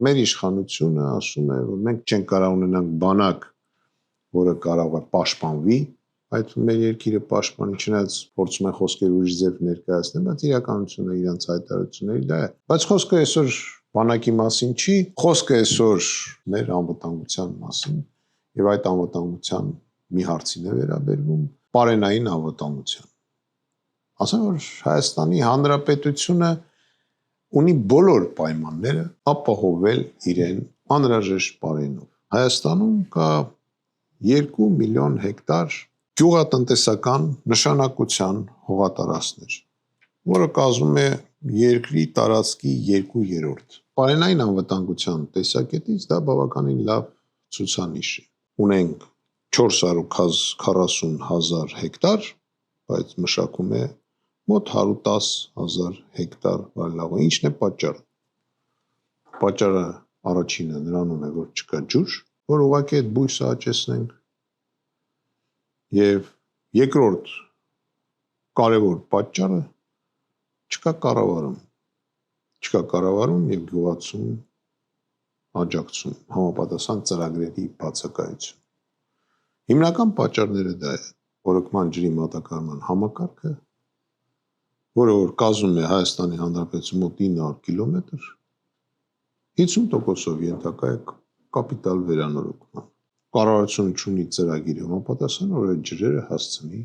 Մեր իշխանությունը ասում է, որ մենք չենք կարող ունենանք բանակ, որը կարող է պաշտպանվի, այդ մեր երկիրը պաշտպանի, չնայած փորձում են խոսքեր ուրիշ ձև ներկայացնել, բայց իրականությունը իրենց հայտարարությունների դա է։ Բայց խոսքը այսօր բանակի մասին չի, խոսքը այսօր մեր անվտանգության մասին եւ այդ անվտանգության մի հարցին է վերաբերվում պարենային անվտանգության։ Ասեմ, որ Հայաստանի Հանրապետությունը ունի բոլոր պայմանները ապահովել իրեն անհրաժեշտ պարենով։ Հայաստանում կա 2 միլիոն հեկտար գյուղատնտեսական նշանակության հողատարածքներ, որը կազմում է երկրի տարածքի 2/3։ Պարենային անվտանգության տեսակետից դա բավականին լավ ցուցանիշ է։ Ունենք 440,000 հեկտար, բայց մշակում է մոտ 110,000 հեկտար վայրագություն։ Ինչն է պատճառը։ Պատճառը առաջինը նրանում է, որ չկա ջուր, որ ուղղակի այդ բույսը աճեցնենք, եւ երկրորդ կարևոր պատճառը չկա կառավարում։ Չկա կառավարում եւ գյուղացում աջակցում, համապատասխան ծրագրերի բացակայություն։ Հիմնական պատճառները դա է, ռոռոկման ջրի մատակարարման համակարգը, որը որ կազմում է Հայաստանի Հանրապետության մոտ 900 կիլոմետր, 50%-ով ենթակա է կապիտալ վերանորոգման։ Կառավարությունը ունի ծրագիր համապատասխան, որ այդ ջրերը հասցնի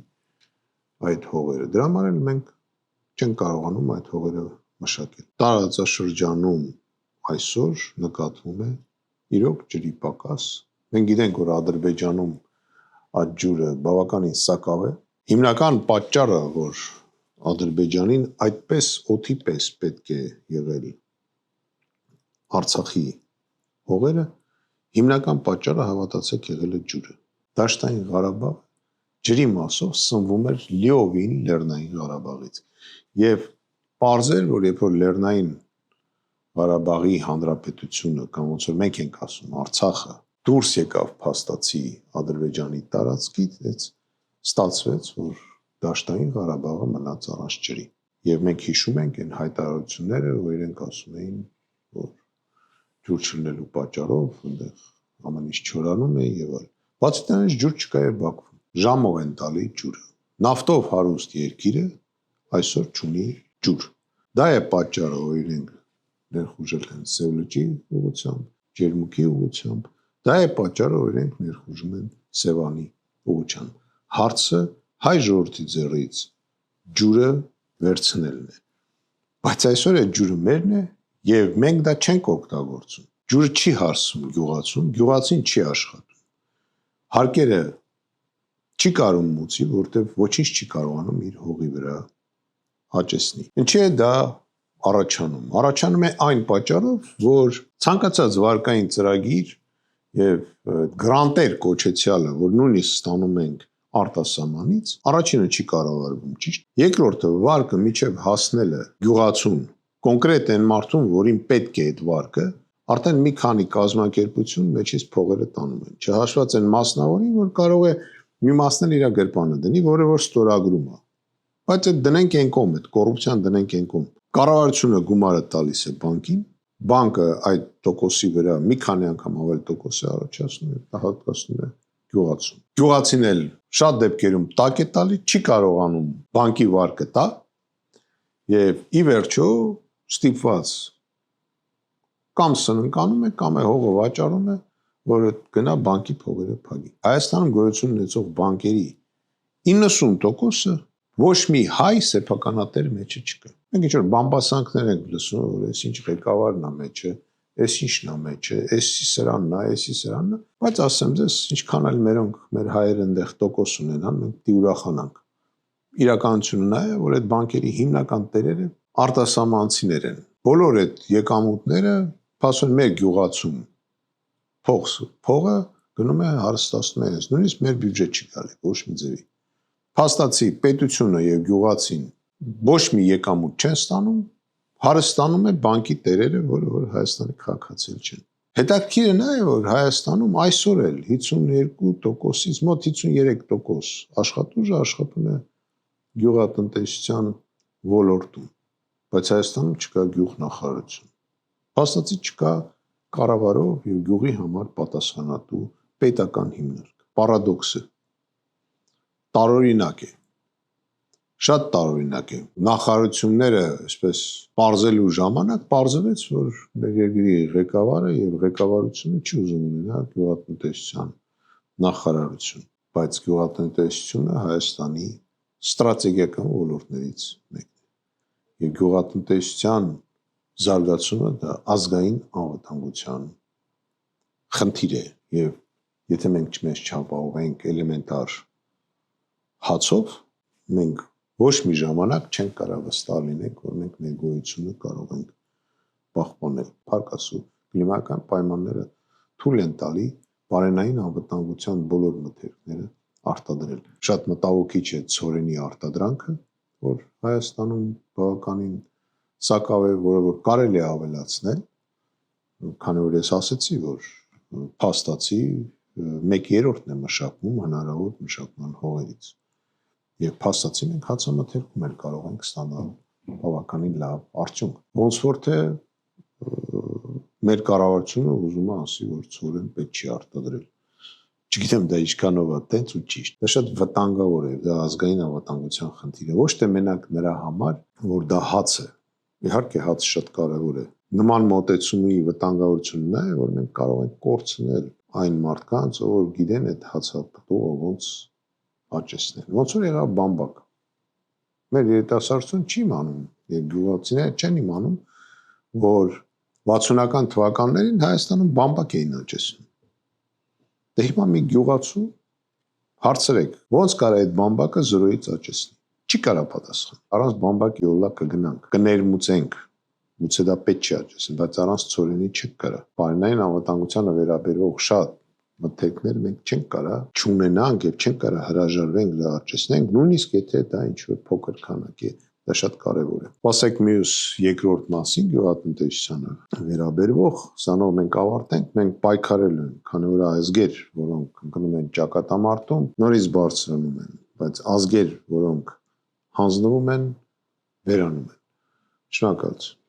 այդ հողերը։ Դրա համար էլ մենք չենք կարողանում այդ հողերը մշակել։ Տարածաշրջանում այսօր նկատվում է իրոք ջրի պակաս։ Մենք գիտենք, որ Ադրբեջանում այդ ջուրը բավականին սակավ է։ Հիմնական պատճառը, որ Ադրբեջանին այդպես օդի պես պետք է եղել Արցախի հողերը, հիմնական պատճառը հավատացեք եղել է ջուրը։ Դաշտային Ղարաբաղ ջրի մասով սնվում էր լիովին Լեռնային Ղարաբաղից։ Եվ պարզ էր, որ երբ որ Լեռնային Ղարաբաղի Հանրապետությունը կամ ոնց որ մենք ենք ասում Արցախը դուրս եկավ փաստացի Ադրբեջանի տարածքից, այդ ստացվեց, որ Դաշտային Ղարաբաղը մնաց առանց ջրի։ Եվ մենք հիշում ենք այն հայտարարությունները, որ իրենք ասում էին, որ ջուր չլինելու պատճառով այնտեղ ամեն ինչ չորանում է եւ այլ։ Բացի դրանից ջուր չկա եւ Բաքվում։ Ժամով են տալի ջուրը։ Նավթով հարուստ երկիրը այսօր չունի ջուր։ Դա է պատճառը, որ իրենք ներխուժել են Սև լճի ուղղությամբ, Ջերմուկի ուղղությամբ։ Դա է պատճառը, որ իրենք ներխուժում են Սևանի ուղղությամբ։ Հարցը հայ ժողովրդի ձեռից ջուրը վերցնելն է։ Բայց այսօր այդ ջուրը մերն է եւ մենք դա չենք օգտագործում։ Ջուրը չի հարսում գյուղացում, գյուղացին չի աշխատում։ Հարկերը չի կարող մուծի, որտեվ ոչինչ չի կարողանում իր հողի վրա աճեցնի։ Ինչի է դա առաջանում։ Առաջանում է այն պատճառով, որ ցանկացած վարկային ծրագիր եւ գրանտեր կոչեցյալը, որ նույնիսկ ստանում ենք արտասահմանից, առաջինը չի կառավարվում, ճիշտ։ Երկրորդը վարկը միջև հասնելը գյուղացուն, կոնկրետ այն մարդուն, որին պետք է այդ վարկը, արդեն մի քանի կազմակերպություն մեջից փողերը տանում են։ Չհաշված այն մասնավորին, որ կարող է մի մասն էլ իր գրպանը դնի, որը որ ստորագրում է։ Բայց այդ դնենք այն կողմ, այդ կոռուպցիան դնենք այն կողմ։ Կառավարությունը գումարը տալիս է բանկին, բանկը այդ տոկոսի վրա մի քանի անգամ ավել տոկոս է առաջացնում եւ հատկացնում է գյուղացուն։ Գյուղացին էլ շատ դեպքերում տակ է տալի, չի կարողանում բանկի վարկը տա եւ ի վերջո ստիպված կամ սնանկանում է, կամ է հողը վաճառում է, որը գնա բանկի փողերը փակի։ Հայաստանում գոյություն ունեցող բանկերի 90%-ը ոչ մի հայ սեփականատեր մեջը չկա։ Մենք ինչ-որ բամբասանքներ ենք լսում, որ այս ինչ ղեկավարն է մեջը, այս ինչն է մեջը, էսի սրանն է, էսի սրանն է, բայց ասեմ ձեզ, ինչքան էլ մերոնք մեր հայերը այնտեղ տոկոս ունենան, մենք դի ուրախանանք։ Իրականությունը նա է, որ այդ բանկերի հիմնական տերերը արտասահմանցիներ են։ Բոլոր այդ եկամուտները, փաստորեն մեր գյուղացում փողը գնում է հարստացնում է, նույնիսկ մեր բյուջե չի գալի ոչ մի ձևի։ Փաստացի պետությունը եւ գյուղացին ոչ մի եկամուտ չեն ստանում, հարստանում է բանկի տերերը, որ Հայաստանի քաղաքացիներ չեն։ Հետաքրքիրը նա է, որ Հայաստանում այսօր էլ 52%-ից մոտ 53% աշխատուժը աշխատում է գյուղատնտեսության ոլորտում, բայց Հայաստանում չկա գյուղնախարարություն։ Փաստացի չկա կառավարող եւ գյուղի համար պատասխանատու պետական հիմնարկ։ Պարադոքսը տարօրինակ է։ Շատ տարօրինակ է։ Նախարարությունները, այսպես բարձելու ժամանակ բարձվեց, որ մեր երկրի ղեկավարը եւ ղեկավարությունը չի ուզում ունենալ գյուղատնտեսության նախարարություն, բայց գյուղատնտեսությունը Հայաստանի ստրատեգիական ոլորտներից մեկն է։ Եվ գյուղատնտեսության զարգացումը դա ազգային անվտանգության խնդիր է եւ եթե մենք մեզ չապահովենք էլեմենտար հացով, մենք ոչ մի ժամանակ չենք կարող վստահ լինենք, որ մենք մեր գոյությունը կարող ենք պահպանել։ Փառք Աստծո, կլիմայական պայմանները թույլ են տալի բարենային անվտանգության բոլոր մթերքները արտադրել։ Շատ մտահոգիչ է ցորենի արտադրանքը, որ Հայաստանում բավականին սակավ է, որը կարելի է ավելացնել, քանի որ ես ասացի, որ փաստացի 1/3-ն է մշակվում հնարավոր մշակման հողերից։ Եվ փաստացի մենք հացամթերքում էլ կարող ենք ստանալ բավականին լավ արդյունք։ Ոնց որ թե մեր կառավարությունը ուզում է ասի, որ ցորեն պետք չի արտադրել։ Չգիտեմ դա ինչքանով է տենց ու ճիշտ։ Դա շատ վտանգավոր է, դա ազգային անվտանգության խնդիր է, ոչ թե մենակ նրա համար, որ դա հաց է։ Իհարկե հացը շատ կարևոր է։ Նման մոտեցումի վտանգավորությունն է, որ մենք կարող ենք կորցնել այն մարդկանց, ով գիտեն այդ հացապտուղը ոնց աճեցնել։ Ոնց որ եղավ բամբակ։ Մեր երիտասարդությունը չի իմանում, եւ գյուղացիները չեն իմանում, որ 60-ական թվականներին Հայաստանում բամբակ էին աճեցնում։ Դե հիմա մի գյուղացու հարցրեք, ոնց կարա այդ բամբակը զրոյից աճեցնել։ Չի կարա պատասխան։ Առանց բամբակի օլա կգնանք, կներմուծենք, գուցե դա պետք չի աճեցնել, բայց առանց ցորենի չենք կարա։ Բարենային անվտանգությանը վերաբերող շատ մթերքներ մենք չենք կարա չունենանք եւ չենք կարա հրաժարվենք դա աճեցնենք, նույնիսկ եթե դա ինչ-որ փոքր քանակ է, դա շատ կարեւոր է։ Ասեք մյուս երկրորդ մասին գյուղատնտեսությանը վերաբերող, սանով մենք ավարտենք, մենք պայքարել ենք, քանի որ ազգեր, որոնք ընկնում են ճակատամարտում, նորից բարձրանում են, բայց ազգեր, որոնք հանձնվում են, վերանում են։ Շնորհակալություն։